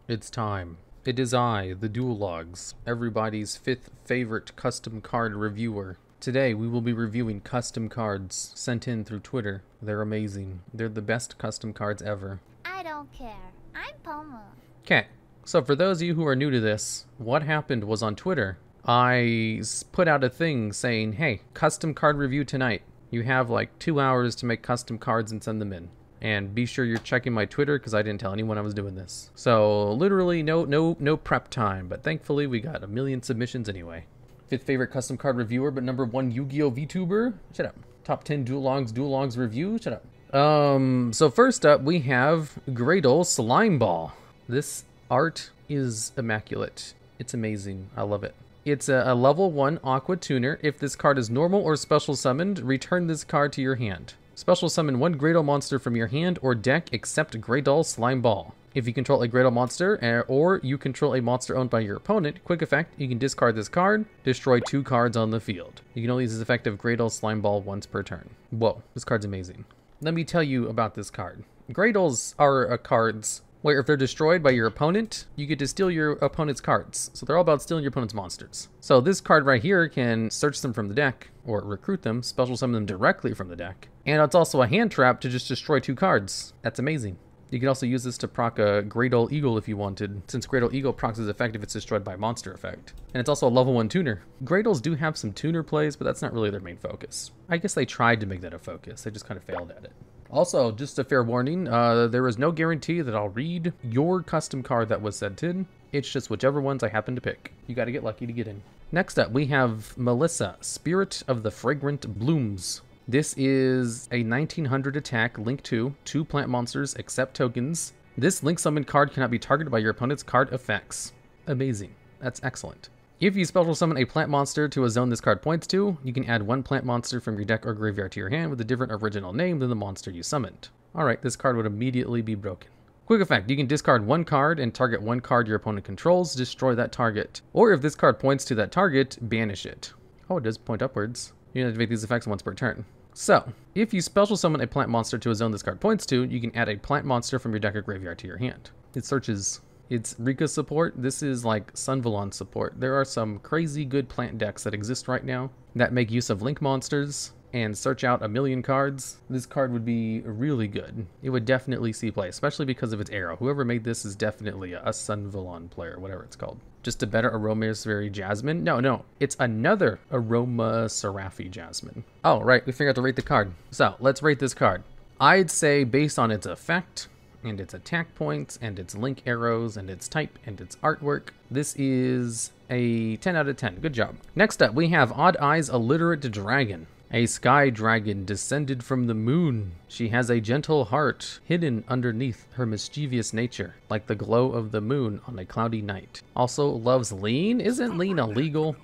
It's time. It is I, the TheDuelLogs, everybody's fifth favorite custom card reviewer. Today we will be reviewing custom cards sent in through Twitter. They're amazing. They're the best custom cards ever. I don't care. I'm Pomu. Okay, so for those of you who are new to this, what happened was on Twitter, I put out a thing saying, hey, custom card review tonight. You have like 2 hours to make custom cards and send them in. And be sure you're checking my Twitter because I didn't tell anyone I was doing this. So literally no prep time, but thankfully we got 1 million submissions anyway. Fifth favorite custom card reviewer, but number 1 Yu-Gi-Oh VTuber. Shut up. Top 10 DuelLogs review. Shut up. So first up we have Gradle Slime Ball. This art is immaculate. It's amazing. I love it. It's a level 1 Aqua Tuner. If this card is normal or special summoned, return this card to your hand. Special summon 1 Gradle monster from your hand or deck except Gradle Slime Ball. If you control a Gradle monster or you control a monster owned by your opponent, quick effect, you can discard this card, destroy 2 cards on the field. You can only use this effect of Gradle Slime Ball once per turn. Whoa, this card's amazing. Let me tell you about this card. Gradles are cards where if they're destroyed by your opponent, you get to steal your opponent's cards. So they're all about stealing your opponent's monsters. So this card right here can search them from the deck, or recruit them, special summon them directly from the deck. And it's also a hand trap to just destroy 2 cards. That's amazing. You can also use this to proc a Gradle Eagle if you wanted, since Gradle Eagle procs is effect if it's destroyed by a monster effect. And it's also a level 1 tuner. Gradles do have some tuner plays, but that's not really their main focus. I guess they tried to make that a focus, they just kind of failed at it. Also, just a fair warning, there is no guarantee that I'll read your custom card that was sent in. It's just whichever ones I happen to pick. You gotta get lucky to get in. Next up, we have Melissa, Spirit of the Fragrant Blooms. This is a 1900 attack, link 2 plant monsters, except tokens. This link summon card cannot be targeted by your opponent's card effects. Amazing. That's excellent. If you special summon a plant monster to a zone this card points to, you can add 1 plant monster from your deck or graveyard to your hand with a different original name than the monster you summoned. Alright, this card would immediately be broken. Quick effect, you can discard 1 card and target 1 card your opponent controls, destroy that target. Or if this card points to that target, banish it. Oh, it does point upwards. You can activate these effects once per turn. So, if you special summon a plant monster to a zone this card points to, you can add a plant monster from your deck or graveyard to your hand. It searches. It's Rika support. This is like Sunvalon support. There are some crazy good plant decks that exist right now that make use of link monsters and search out 1 million cards. This card would be really good. It would definitely see play, especially because of its arrow. Whoever made this is definitely a Sunvalon player, whatever it's called. Just a better Rosemary Jasmine? No, it's another Aroma Seraphi Jasmine. Oh, right, we forgot to rate the card. So, let's rate this card. I'd say based on its effect, and its attack points, and its link arrows, and its type, and its artwork, this is a 10 out of 10. Good job. Next up, we have Odd Eyes Illiterate Dragon. A sky dragon descended from the moon. She has a gentle heart hidden underneath her mischievous nature, like the glow of the moon on a cloudy night. Also loves lean. Isn't lean illegal?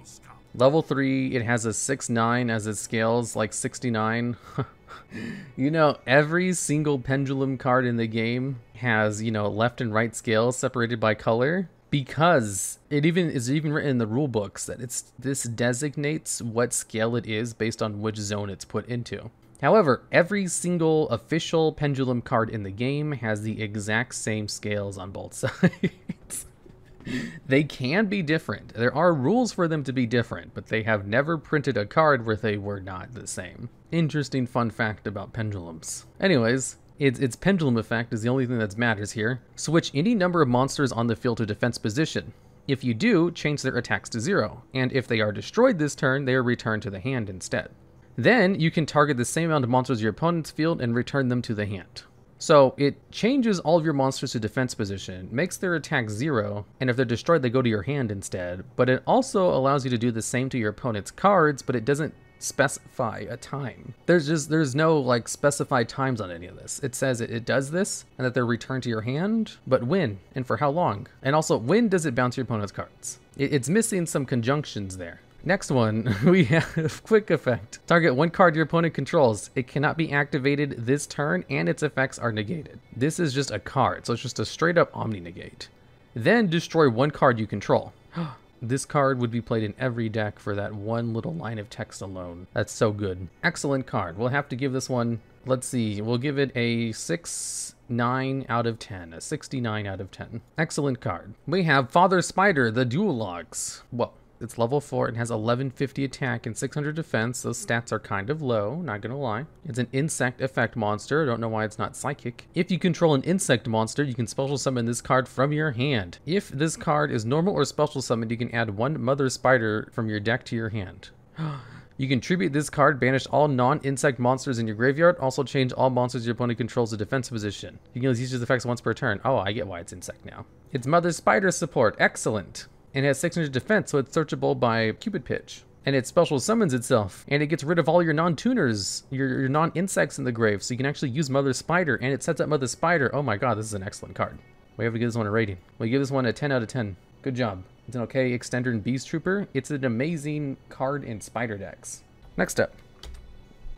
Level 3, it has a 6/9 as it scales, like 69. You know, every single pendulum card in the game has, you know, left and right scales separated by color. Because it is even written in the rule books that this designates what scale it is based on which zone it's put into. However, every single official pendulum card in the game has the exact same scales on both sides. They can be different. There are rules for them to be different, but they have never printed a card where they were not the same. Interesting fun fact about pendulums. Anyways, its pendulum effect is the only thing that matters here. Switch any number of monsters on the field to defense position. If you do, change their attacks to 0, and if they are destroyed this turn, they are returned to the hand instead. Then you can target the same amount of monsters in your opponent's field and return them to the hand. So it changes all of your monsters to defense position, makes their attack 0, and if they're destroyed, they go to your hand instead. But it also allows you to do the same to your opponent's cards, but it doesn't specify a time. There's no like specified times on any of this. It says it does this and that they're returned to your hand, but when and for how long? And also, when does it bounce your opponent's cards? It's missing some conjunctions there. Next one, we have Quick Effect. Target 1 card your opponent controls. It cannot be activated this turn and its effects are negated. This is just a card, so it's just a straight up Omni Negate. Then destroy 1 card you control. This card would be played in every deck for that one little line of text alone. That's so good. Excellent card. We'll have to give this one Let's see. We'll give it a 69 out of 10. A 69 out of 10. Excellent card. We have Father Spider, the TheDuelLogs. Well, it's level 4 and has 1150 attack and 600 defense. Those stats are kind of low, not gonna lie. It's an insect effect monster. Don't know why it's not psychic. If you control an insect monster, you can special summon this card from your hand. If this card is normal or special summoned, you can add one Mother Spider from your deck to your hand. You can tribute this card, banish all non-insect monsters in your graveyard, also change all monsters your opponent controls to defensive position. You can only use these effects once per turn. Oh, I get why it's insect now. It's Mother Spider support. Excellent. And it has 600 defense, so it's searchable by Cupid Pitch. And it special summons itself, and it gets rid of all your non-tuners, your non-insects in the grave, so you can actually use Mother Spider, and it sets up Mother Spider. Oh my god, this is an excellent card. We have to give this one a rating. We give this one a 10 out of 10. Good job. It's an okay extender and beast trooper. It's an amazing card in spider decks. Next up,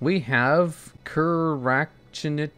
we have Kurachnid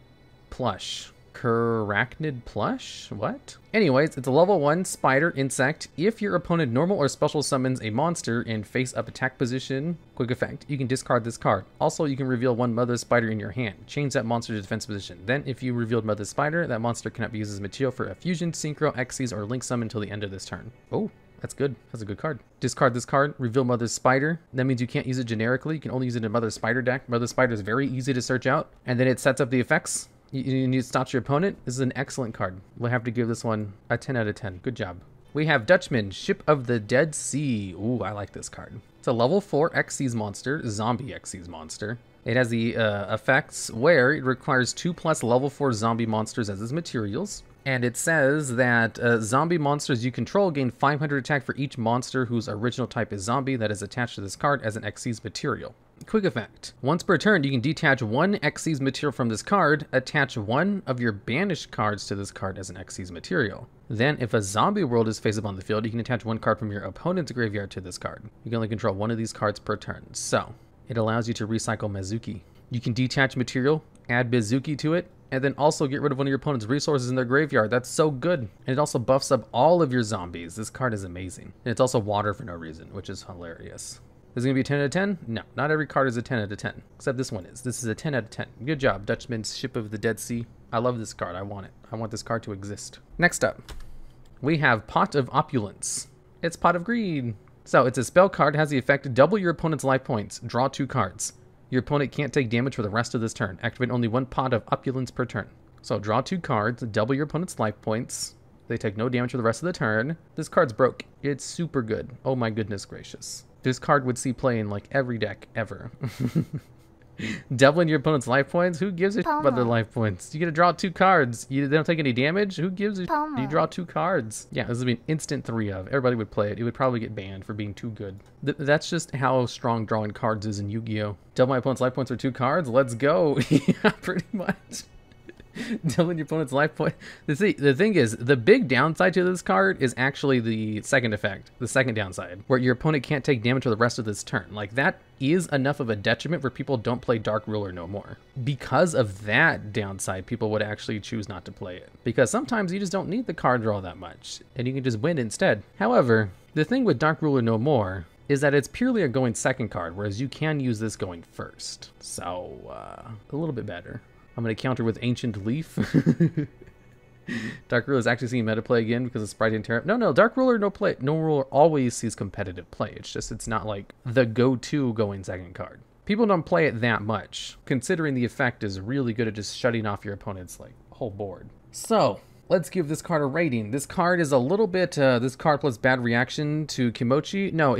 Plush. Kurachnid Plush? What? Anyways, it's a level 1 spider insect. If your opponent normal or special summons a monster in face-up attack position, quick effect, you can discard this card. Also, you can reveal one Mother Spider in your hand. Change that monster to defense position. Then, if you revealed Mother Spider, that monster cannot be used as material for a fusion, synchro, Xyz, or link summon until the end of this turn. Oh, that's good. That's a good card. Discard this card, reveal Mother Spider. That means you can't use it generically. You can only use it in Mother Spider deck. Mother Spider is very easy to search out. And then it sets up the effects. You need to stop your opponent. This is an excellent card. We'll have to give this one a 10 out of 10. Good job. We have Dutchman, Ship of the Dead Sea. Ooh, I like this card. It's a level 4 Xyz monster, zombie Xyz monster. It has the effects where it requires 2+ level 4 zombie monsters as its materials. And it says that zombie monsters you control gain 500 attack for each monster whose original type is zombie that is attached to this card as an Xyz material. Quick effect. Once per turn, you can detach one Xyz material from this card, attach one of your banished cards to this card as an Xyz material. Then, if a zombie world is face up on the field, you can attach one card from your opponent's graveyard to this card. You can only control one of these cards per turn. So, it allows you to recycle Mizuki. You can detach material, add Mizuki to it, and then also get rid of one of your opponent's resources in their graveyard. That's so good. And it also buffs up all of your zombies. This card is amazing. And it's also water for no reason, which is hilarious. Is it going to be a 10 out of 10? No, not every card is a 10 out of 10. Except this one is. This is a 10 out of 10. Good job, Dutchman's Ship of the Dead Sea. I love this card. I want it. I want this card to exist. Next up, we have Pot of Opulence. It's Pot of Greed. So it's a spell card. It has the effect, double your opponent's life points. Draw 2 cards. Your opponent can't take damage for the rest of this turn. Activate only 1 Pot of Opulence per turn. So draw 2 cards, double your opponent's life points. They take no damage for the rest of the turn. This card's broke. It's super good. Oh my goodness gracious. This card would see play in like every deck ever. Doubling your opponent's life points? Who gives a shit about their life points? You get to draw 2 cards. They don't take any damage? Who gives a shit? You draw 2 cards. Yeah, this would be an instant 3 of. Everybody would play it. It would probably get banned for being too good. That's just how strong drawing cards is in Yu-Gi-Oh! Double my opponent's life points for 2 cards? Let's go. Yeah, pretty much. Doubling your opponent's life point. The thing is, the big downside to this card is actually the second effect, the second downside, where your opponent can't take damage for the rest of this turn. Like, that is enough of a detriment where people don't play Dark Ruler no more. Because of that downside, people would actually choose not to play it. Because sometimes you just don't need the card draw that much, and you can just win instead. However, the thing with Dark Ruler no more is that it's purely a going second card, whereas you can use this going first. So, a little bit better. I'm going to counter with Ancient Leaf. Dark Ruler is actually seeing meta play again because of Sprite and Terra. No, Dark Ruler no ruler always sees competitive play. It's just, it's not like the go-to going second card. People don't play it that much, considering the effect is really good at just shutting off your opponent's like whole board. So, let's give this card a rating. This card is a little bit, this card plus bad reaction to Kimochi. No,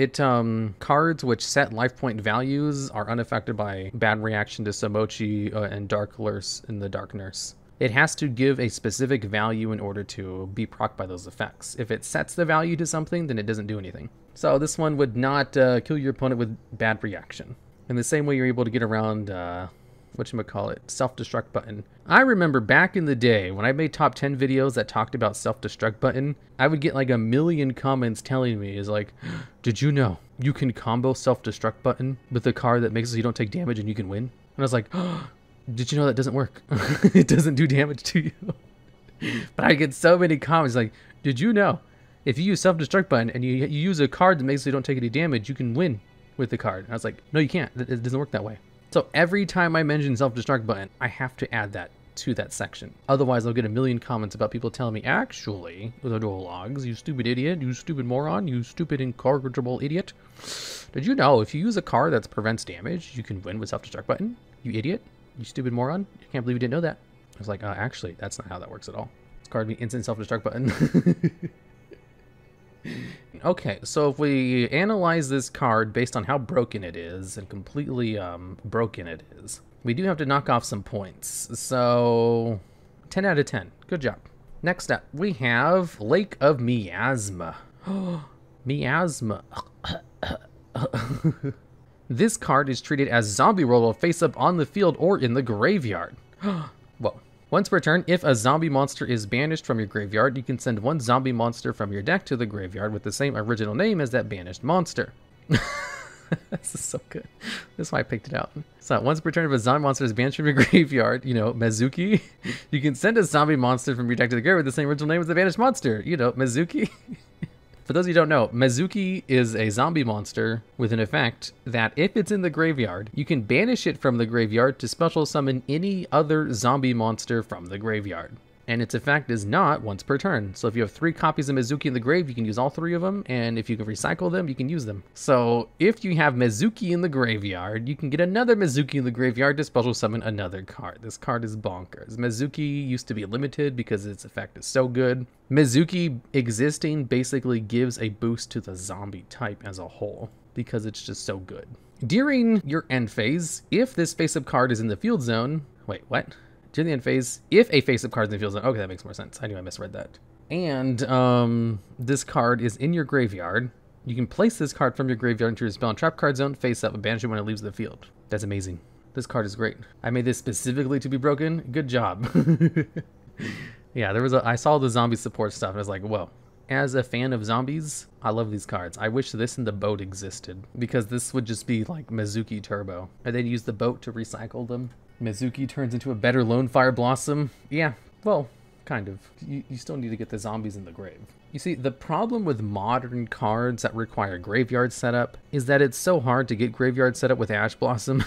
cards which set life point values are unaffected by bad reaction to Samochi and Dark Nurse in the Dark Nurse. It has to give a specific value in order to be procced by those effects. If it sets the value to something, then it doesn't do anything. So this one would not kill your opponent with bad reaction. In the same way you're able to get around, self-destruct button. I remember back in the day when I made top 10 videos that talked about self-destruct button, I would get like a million comments telling me, is like, did you know you can combo self-destruct button with a card that makes it so you don't take damage and you can win? And I was like, oh, did you know that doesn't work? It doesn't do damage to you. But I get so many comments like, did you know if you use self-destruct button and you use a card that makes it so you don't take any damage, you can win with the card? And I was like, no, you can't. It doesn't work that way. So every time I mention self-destruct button, I have to add that to that section. Otherwise, I'll get a million comments about people telling me, actually, the duel logs, you stupid idiot, you stupid moron, you stupid incorrigible idiot. Did you know if you use a card that prevents damage, you can win with self-destruct button? You idiot, you stupid moron. I can't believe you didn't know that. I was like, actually, that's not how that works at all. This card means instant self-destruct button. Okay, so if we analyze this card based on how broken it is and completely broken it is, we do have to knock off some points. So 10 out of 10. Good job. Next up, we have Lake of Miasma. Miasma. This card is treated as zombie roll face up on the field or in the graveyard. Whoa. Once per turn, if a zombie monster is banished from your graveyard, you can send one zombie monster from your deck to the graveyard with the same original name as that banished monster. This is so good. That's why I picked it out. So once per turn, if a zombie monster is banished from your graveyard, you know, Mizuki, you can send a zombie monster from your deck to the graveyard with the same original name as the banished monster. You know, Mizuki. For those of you who don't know, Mizuki is a zombie monster with an effect that if it's in the graveyard, you can banish it from the graveyard to special summon any other zombie monster from the graveyard. And its effect is not once per turn. So if you have 3 copies of Mizuki in the grave, you can use all 3 of them. And if you can recycle them, you can use them. So if you have Mizuki in the graveyard, you can get another Mizuki in the graveyard to special summon another card. This card is bonkers. Mizuki used to be limited because its effect is so good. Mizuki existing basically gives a boost to the zombie type as a whole because it's just so good. During your end phase, if this face-up card is in the field zone... Wait, what? During the end phase, if a face-up card is in the field zone... Okay, that makes more sense. I knew I misread that. And this card is in your graveyard. You can place this card from your graveyard into your spell and trap card zone, face up, and banish it when it leaves the field. That's amazing. This card is great. I made this specifically to be broken. Good job. Yeah, I saw the zombie support stuff and I was like, whoa. As a fan of zombies, I love these cards. I wish this and the boat existed because this would just be like Mizuki Turbo. And they'd use the boat to recycle them. Mizuki turns into a better Lone Fire Blossom. Yeah, well, kind of. You still need to get the zombies in the grave. You see, the problem with modern cards that require graveyard setup is that it's so hard to get graveyard setup with Ash Blossom.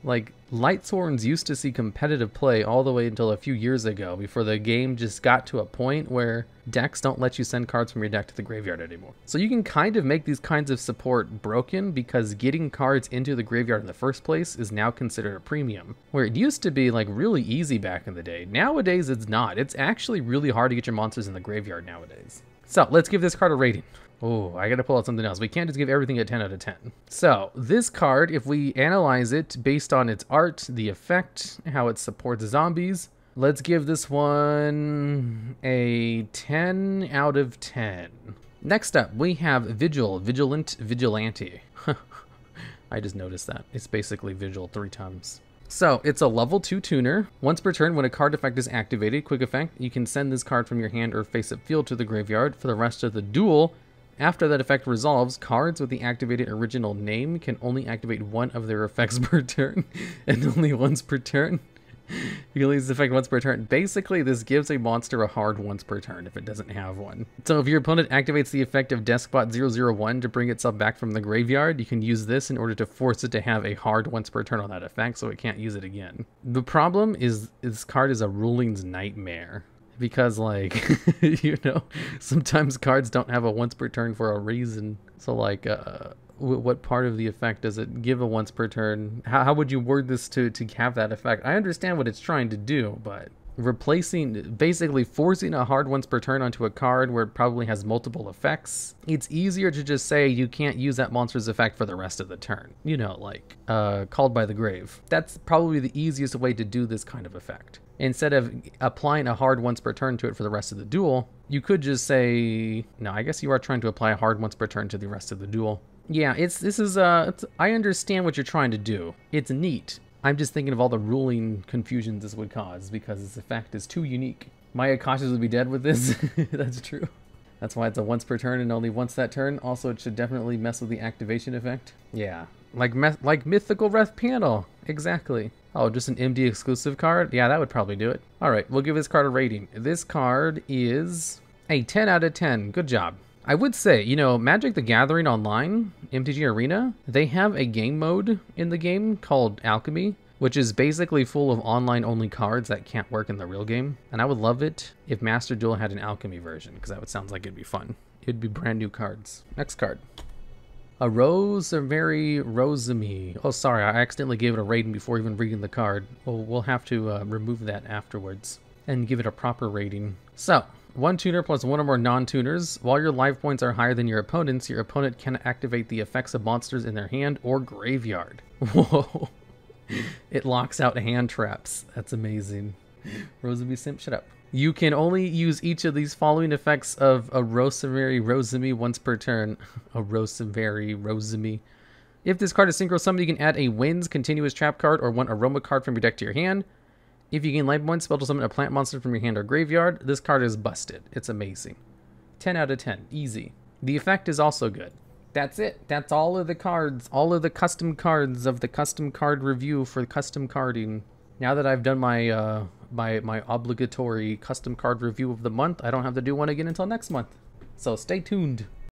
Like, Lightsworns used to see competitive play all the way until a few years ago before the game just got to a point where decks don't let you send cards from your deck to the graveyard anymore. So you can kind of make these kinds of support broken because getting cards into the graveyard in the first place is now considered a premium. Where it used to be like really easy back in the day. Nowadays it's not. It's actually really hard to get your monsters in the graveyard nowadays. So let's give this card a rating. Oh, I gotta pull out something else. We can't just give everything a 10 out of 10. So, this card, if we analyze it based on its art, the effect, how it supports zombies, let's give this one a 10 out of 10. Next up, we have Vigilant Vigilante. I just noticed that. It's basically Vigil 3 times. So, it's a level 2 tuner. Once per turn, when a card effect is activated, quick effect, you can send this card from your hand or face-up field to the graveyard for the rest of the duel. After that effect resolves, cards with the activated original name can only activate one of their effects per turn, and only once per turn. You can use the effect once per turn. Basically, this gives a monster a hard once per turn if it doesn't have one. So if your opponent activates the effect of Deskbot 001 to bring itself back from the graveyard, you can use this in order to force it to have a hard once per turn on that effect, so it can't use it again. The problem is this card is a ruling's nightmare. Because, like, you know, sometimes cards don't have a once per turn for a reason. So, like, what part of the effect does it give a once per turn? How would you word this to have that effect? I understand what it's trying to do, but basically forcing a hard once per turn onto a card where it probably has multiple effects, it's easier to just say you can't use that monster's effect for the rest of the turn. You know, like, Called by the Grave. That's probably the easiest way to do this kind of effect. Instead of applying a hard once per turn to it for the rest of the duel, you could just say, no, I guess you are trying to apply a hard once per turn to the rest of the duel. Yeah, I understand what you're trying to do. It's neat. I'm just thinking of all the ruling confusions this would cause because this effect is too unique. My Akashas would be dead with this. That's true. That's why it's a once per turn and only once that turn. Also, it should definitely mess with the activation effect. Yeah, like Mythical Wrath Panel. Exactly. Oh, just an MD exclusive card? Yeah, that would probably do it. All right, we'll give this card a rating. This card is a 10 out of 10. Good job. I would say, you know, Magic the Gathering Online, MTG Arena, they have a game mode in the game called Alchemy, which is basically full of online-only cards that can't work in the real game. And I would love it if Master Duel had an Alchemy version, because that would sound like it'd be fun. It'd be brand new cards. Next card. A Rosemary Rosemary. Oh, sorry, I accidentally gave it a rating before even reading the card. Well, we'll have to remove that afterwards and give it a proper rating. So, one tuner plus one or more non-tuners. While your life points are higher than your opponent's, your opponent can activate the effects of monsters in their hand or graveyard. Whoa. It locks out hand traps. That's amazing. Rosemary Simp, shut up. You can only use each of these following effects of a Rosemary Rosemary once per turn. A Rosemary Rosemary. If this card is synchro summoned, you can add a Winds continuous trap card or one aroma card from your deck to your hand. If you gain life points, spell to summon a plant monster from your hand or graveyard. This card is busted. It's amazing. 10 out of 10. Easy. The effect is also good. That's it. That's all of the cards. All of the custom cards of the custom card review for custom carding. Now that I've done my my obligatory custom card review of the month, I don't have to do one again until next month. So stay tuned.